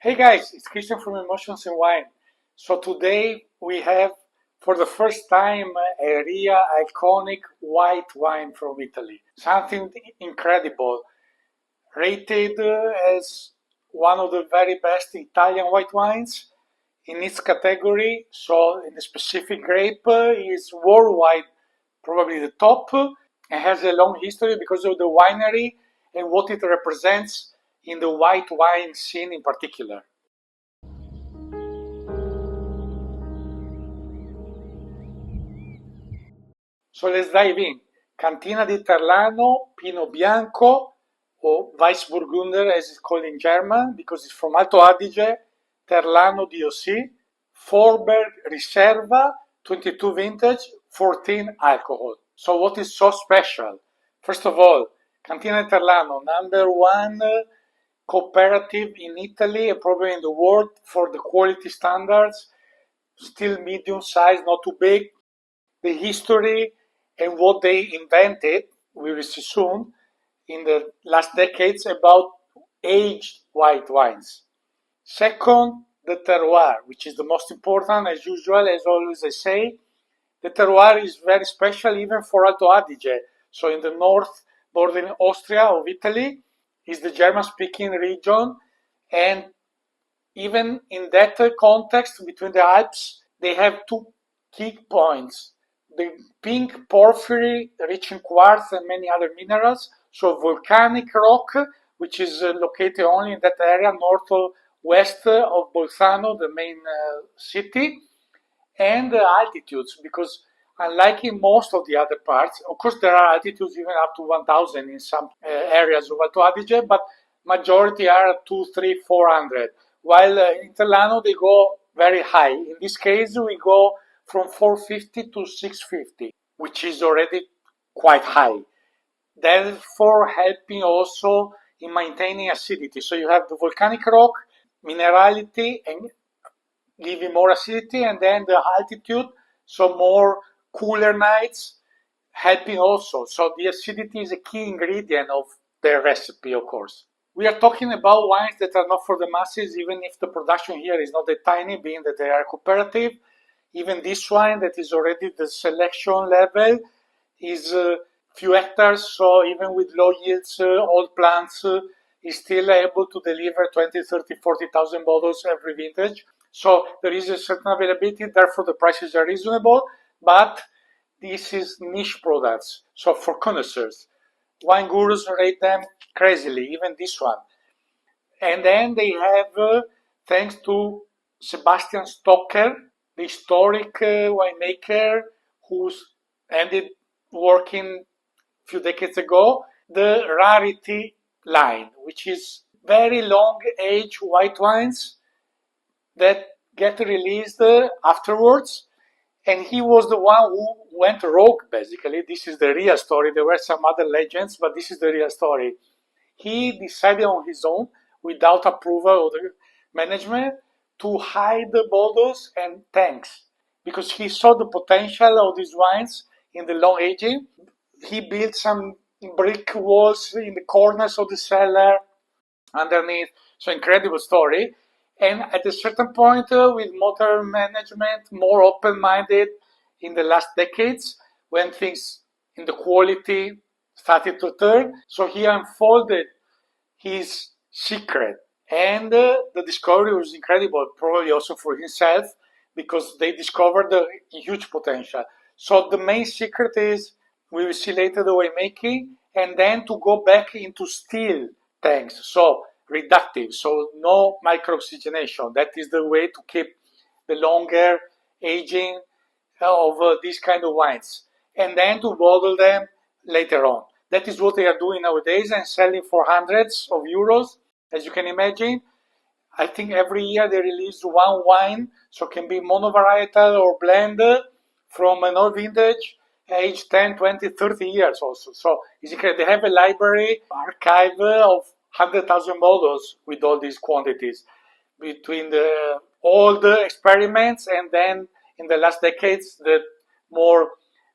Hey guys, it's Christian from Emotions and Wine. So today we have for the first time a real iconic white wine from Italy. Something incredible, rated as one of the very best Italian white wines in its category. So in the specific grape is worldwide probably the top and has a long history because of the winery and what it represents in the white wine scene in particular. So let's dive in. Cantina di Terlano, Pinot Bianco, or Weissburgunder as it's called in German, because it's from Alto Adige, Terlano DOC, Vorberg Riserva, 22 vintage, 14 alcohol. So what is so special? First of all, Cantina di Terlano, number one cooperative in Italy and probably in the world for the quality standards, still medium size, not too big. The history and what they invented, we will see soon, in the last decades about aged white wines. Second, the terroir, which is the most important, as usual, as always I say. The terroir is very special even for Alto Adige. So in the north, bordering Austria of Italy, is the German-speaking region, and even in that context between the Alps, they have two key points. The pink porphyry rich in quartz and many other minerals, so volcanic rock, which is located only in that area northwest of Bolzano, the main city, and the altitudes, because unlike in most of the other parts, of course there are altitudes even up to 1000 in some areas of Alto Adige, but majority are 2, 3, 400, while in Terlano they go very high. In this case we go from 450 to 650, which is already quite high. Therefore, helping also in maintaining acidity. So you have the volcanic rock, minerality, and giving more acidity, and then the altitude, so more cooler nights, helping also. So the acidity is a key ingredient of the recipe, of course. We are talking about wines that are not for the masses, even if the production here is not that tiny, being that they are cooperative. Even this wine that is already the selection level is few hectares, so even with low yields, old plants, is still able to deliver 20, 30, 40,000 bottles every vintage. So there is a certain availability, therefore the prices are reasonable, but this is niche products, so for connoisseurs. Wine gurus rate them crazily, even this one. And then they have, thanks to Sebastian Stocker, the historic winemaker who's ended working a few decades ago, the rarity line, which is very long age white wines that get released afterwards. And he was the one who went rogue, basically. This is the real story. There were some other legends, but this is the real story. He decided on his own, without approval of the management, to hide the bottles and tanks because he saw the potential of these wines in the long aging. He built some brick walls in the corners of the cellar underneath. So incredible story. And at a certain point, with modern management, more open-minded in the last decades, when things in the quality started to turn, so he unfolded his secret. And the discovery was incredible, probably also for himself, because they discovered the huge potential. So the main secret is, we will see later the winemaking, and then to go back into steel tanks, so reductive, so no micro-oxygenation. That is the way to keep the longer aging of these kind of wines, and then to bottle them later on. That is what they are doing nowadays and selling for hundreds of euros, as you can imagine. I think every year they release one wine, so it can be monovarietal or blend from an old vintage, age 10, 20, 30 years also. So it's incredible. They have a library archive of 100,000 bottles with all these quantities between the old experiments and then in the last decades the more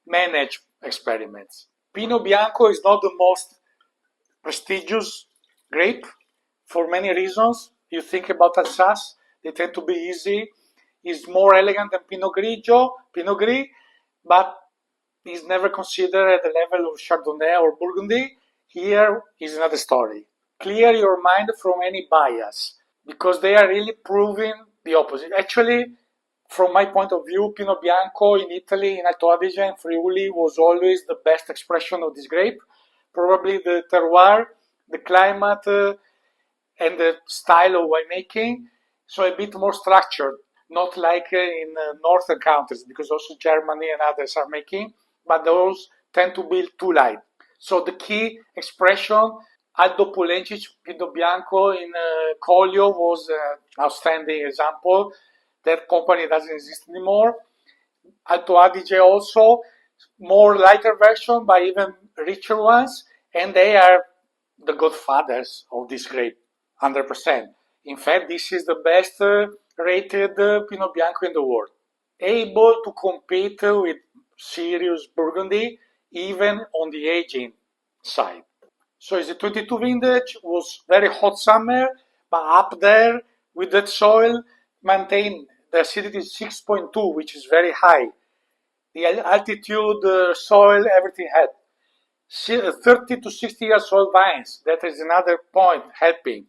managed experiments. Pinot Bianco is not the most prestigious grape for many reasons. you think about Alsace, they tend to be easy. It's more elegant than Pinot Gris, but is never considered at the level of Chardonnay or Burgundy. Here is another story. Clear your mind from any bias, because they are really proving the opposite. Actually, from my point of view, Pinot Bianco in Italy, in Alto Adige and Friuli, was always the best expression of this grape. Probably the terroir, the climate, and the style of winemaking, so a bit more structured, not like in northern countries, because also Germany and others are making, but those tend to be too light. So the key expression, Aldo Pulencic, Pinot Bianco in Collio was an outstanding example. That company doesn't exist anymore. Alto Adige also, more lighter version, but even richer ones, and they are the godfathers of this grape, 100%. In fact, this is the best rated Pinot Bianco in the world. Able to compete with serious Burgundy, even on the aging side. So it's a 22 vintage, was very hot summer, but up there with that soil, maintained the acidity is 6.2, which is very high. The altitude, soil, everything had. 30 to 60 years old vines, that is another point helping.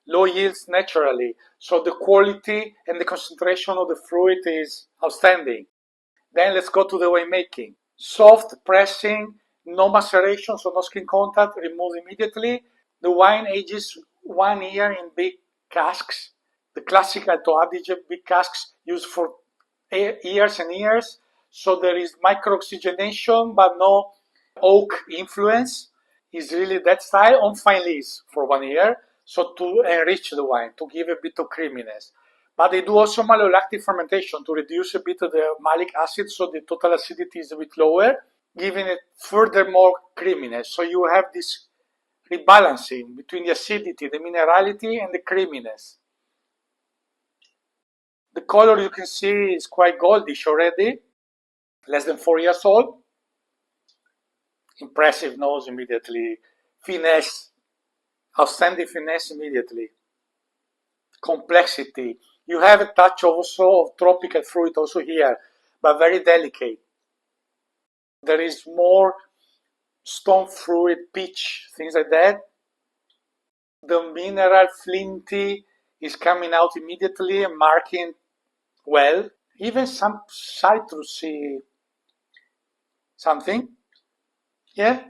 Low yields naturally, so the quality and the concentration of the fruit is outstanding. Then let's go to the winemaking. Soft pressing, no maceration, so no skin contact, removed immediately. The wine ages 1 year in big casks. The classic Alto Adige big casks used for years and years. So there is micro-oxygenation, but no oak influence. Is really that style on fine lees for 1 year. So to enrich the wine, to give a bit of creaminess. But they do also malolactic fermentation to reduce a bit of the malic acid, so the total acidity is a bit lower, giving it furthermore creaminess. So you have this rebalancing between the acidity, the minerality, and the creaminess. The color you can see is quite goldish already, less than 4 years old. Impressive nose immediately, finesse, outstanding finesse immediately. Complexity. You have a touch also of tropical fruit also here, but very delicate. There is more stone fruit, peach, things like that. The mineral flinty is coming out immediately and marking well. Even some citrusy something. Yeah.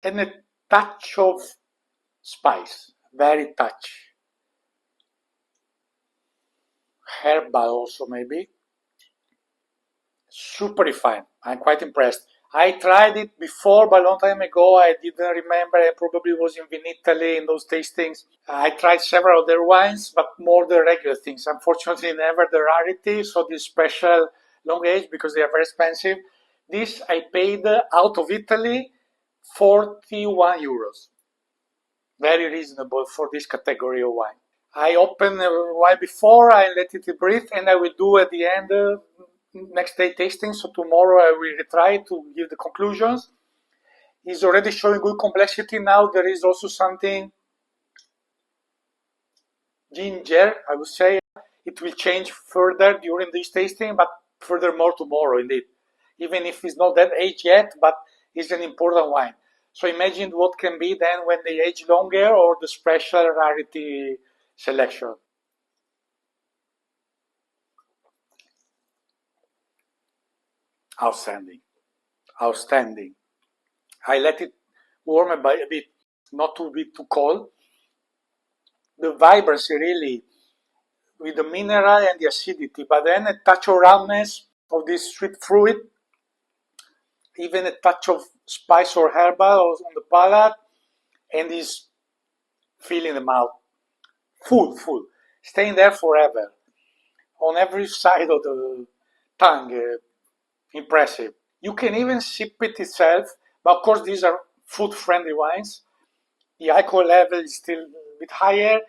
And a touch of spice, very touch. Herbal also maybe. Super refined. I'm quite impressed. I tried it before, but a long time ago. I didn't remember. I probably was in Vinitaly in those tastings. I tried several other wines, but more the regular things. Unfortunately, never the rarity. So this special long age, because they are very expensive. This I paid out of Italy 41 euros. Very reasonable for this category of wine. I opened a while before, I let it breathe, and I will do at the end next day tasting. So tomorrow I will retry to give the conclusions. It's already showing good complexity now. There is also something ginger, I would say. It will change further during this tasting, but furthermore tomorrow indeed. Even if it's not that age yet, but it's an important wine. So imagine what can be then when they age longer, or the special rarity selection. Outstanding. Outstanding. I let it warm a bit, not to be too cold. The vibrancy really, with the mineral and the acidity, but then a touch of roundness of this sweet fruit, even a touch of spice or herbal on the palate, and is filling the mouth. Full, staying there forever, on every side of the tongue. Impressive. You can even sip it itself, but of course these are food-friendly wines. The alcohol level is still a bit higher.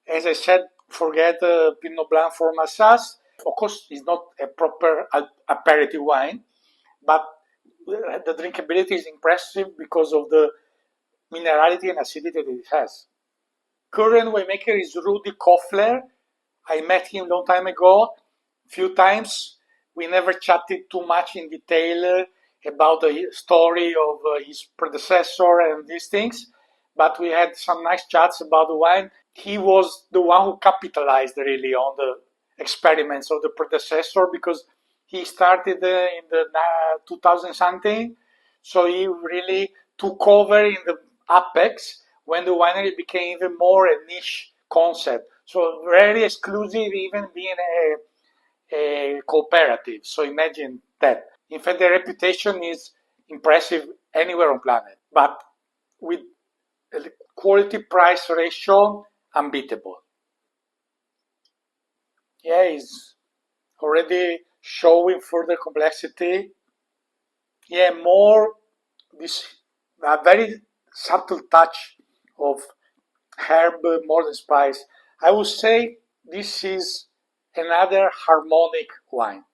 As I said, forget Pinot Blanc from Alsace. Of course, it's not a proper aperitif wine, but the drinkability is impressive because of the minerality and acidity that it has. current winemaker is Rudy Koffler. I met him a long time ago, few times. We never chatted too much in detail about the story of his predecessor and these things, but we had some nice chats about the wine. He was the one who capitalized really on the experiments of the predecessor because he started in the 2000 something, so he really took over in the apex when the winery became even more a niche concept. So very exclusive, even being a cooperative. So imagine that. In fact, the reputation is impressive anywhere on planet, but with a quality price ratio unbeatable. Yeah, it's already showing further complexity. Yeah, more this a very subtle touch of herb more than spice. I would say this is another harmonic wine,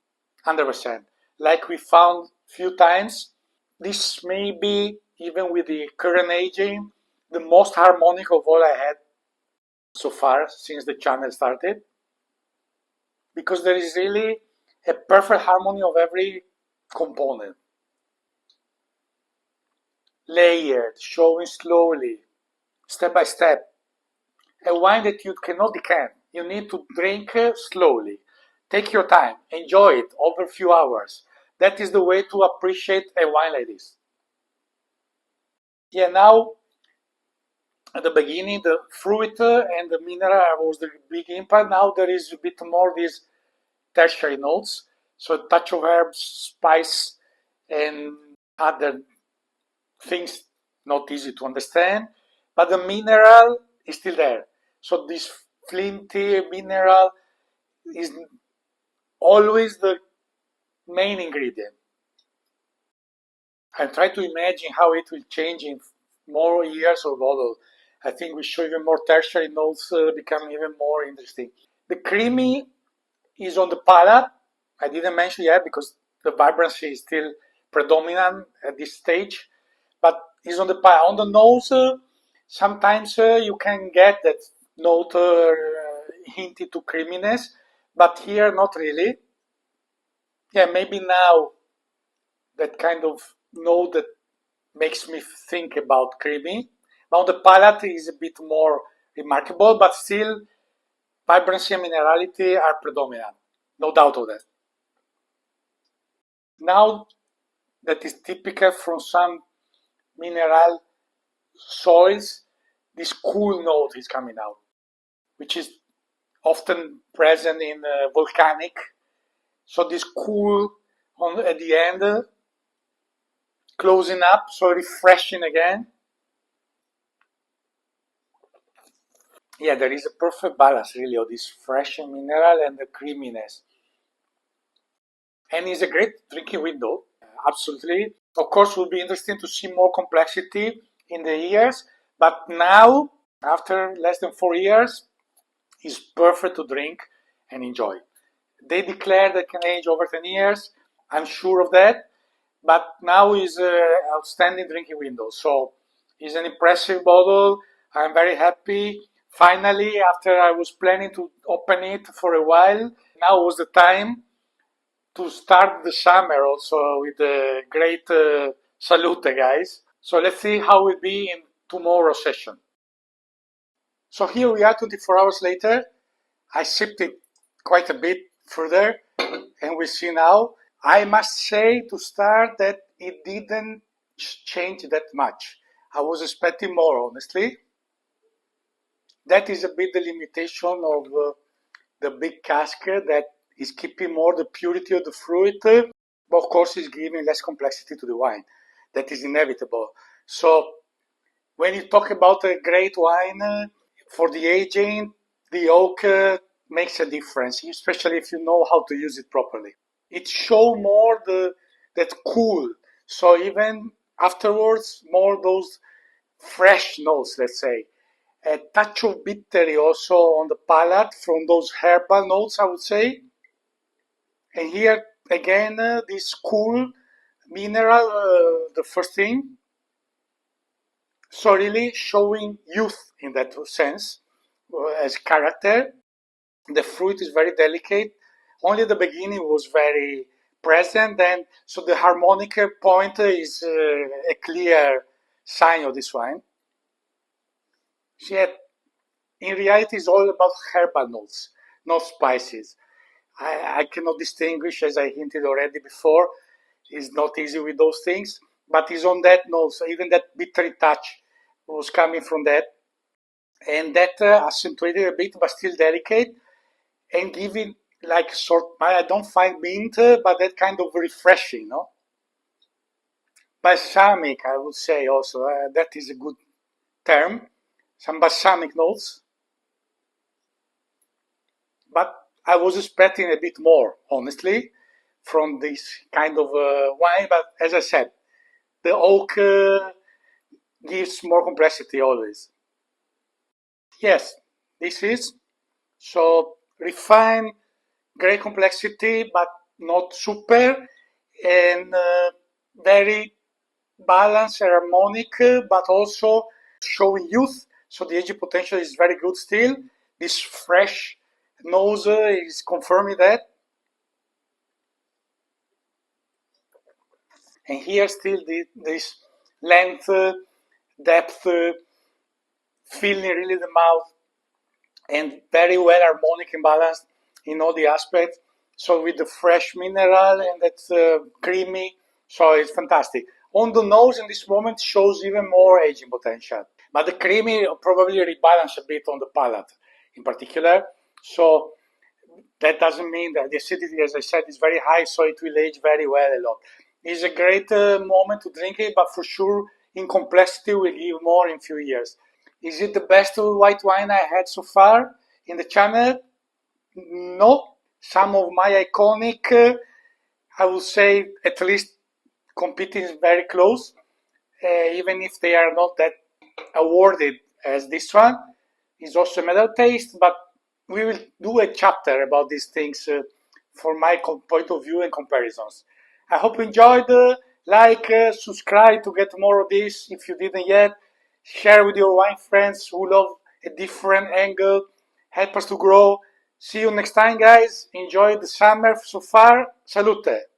100%. Like we found few times, this may be, even with the current aging, the most harmonic of all I had so far since the channel started, because there is really a perfect harmony of every component. Layered, showing slowly, step by step. A wine that you cannot decant. You need to drink slowly. Take your time. Enjoy it over a few hours. That is the way to appreciate a wine like this. Yeah, now at the beginning, the fruit and the mineral was the big impact. Now there is a bit more these tertiary notes. So a touch of herbs, spice, and other things not easy to understand. But the mineral is still there. So this flinty mineral is always the main ingredient. I try to imagine how it will change in more years of bottle. I think we show even more tertiary notes become even more interesting. The creamy is on the palate. I didn't mention yet because the vibrancy is still predominant at this stage, but is on the palate. On the nose, sometimes you can get that note hinted to creaminess, but here not really. Yeah, maybe now that kind of note that makes me think about creamy. Now the palate is a bit more remarkable, but still vibrancy and minerality are predominant. No doubt of that. Now that is typical from some mineral soils, this cool note is coming out, which is often present in volcanic. So this cool at the end, closing up, so refreshing again. Yeah, there is a perfect balance really of this fresh mineral and the creaminess. And it's a great drinking window, absolutely. Of course, it will be interesting to see more complexity in the years, but now, after less than 4 years, it's perfect to drink and enjoy. They declare that can age over 10 years, I'm sure of that, but now is an outstanding drinking window. So it's an impressive bottle. I'm very happy. Finally, after I was planning to open it for a while, now was the time to start the summer also with a great salute, guys. So let's see how it will be in tomorrow's session. So here we are 24 hours later. I sipped it quite a bit further and we see now. I must say to start that it didn't change that much. I was expecting more, honestly. That is a bit the limitation of the big cask that is keeping more the purity of the fruit, but of course is giving less complexity to the wine. That is inevitable. So when you talk about a great wine, for the aging, the oak makes a difference, especially if you know how to use it properly. It shows more that cool. So even afterwards, more those fresh notes, let's say. A touch of bittery also on the palate from those herbal notes, I would say. And here again, this cool mineral, the first thing. So really showing youth in that sense. as character. The fruit is very delicate. Only the beginning was very present, and so the harmonic point is a clear sign of this wine. Yet, in reality, it's all about herbal notes, not spices. I cannot distinguish, as I hinted already before. It's not easy with those things, but it's on that note. So even that bitter touch was coming from that, and that accentuated a bit, but still delicate, and giving like sort. I don't find mint, but that kind of refreshing, no? Balsamic, I would say also. That is a good term. Some balsamic notes, but I was expecting a bit more, honestly, from this kind of wine. But as I said, the oak gives more complexity always. Yes, this is so refined, great complexity, but not super, and very balanced, harmonic, but also showing youth. So the aging potential is very good still. This fresh nose is confirming that. And here still this length, depth, feeling really the mouth, and very well harmonic and balanced in all the aspects. So with the fresh mineral and that's creamy, so it's fantastic. On the nose in this moment shows even more aging potential, but the creamy probably rebalance a bit on the palate in particular. So that doesn't mean that the acidity, as I said, is very high, so it will age very well a lot. It's a great moment to drink it, but for sure in complexity will give more in few years. Is it the best white wine I had so far in the channel? No. Some of my iconic, I would say at least competing very close, even if they are not that awarded as this one. It's also a metal taste, but we will do a chapter about these things for my point of view and comparisons. I hope you enjoyed. Like, subscribe to get more of this if you didn't yet. Share with your wine friends who love a different angle. Help us to grow. See you next time, guys. Enjoy the summer so far. Salute.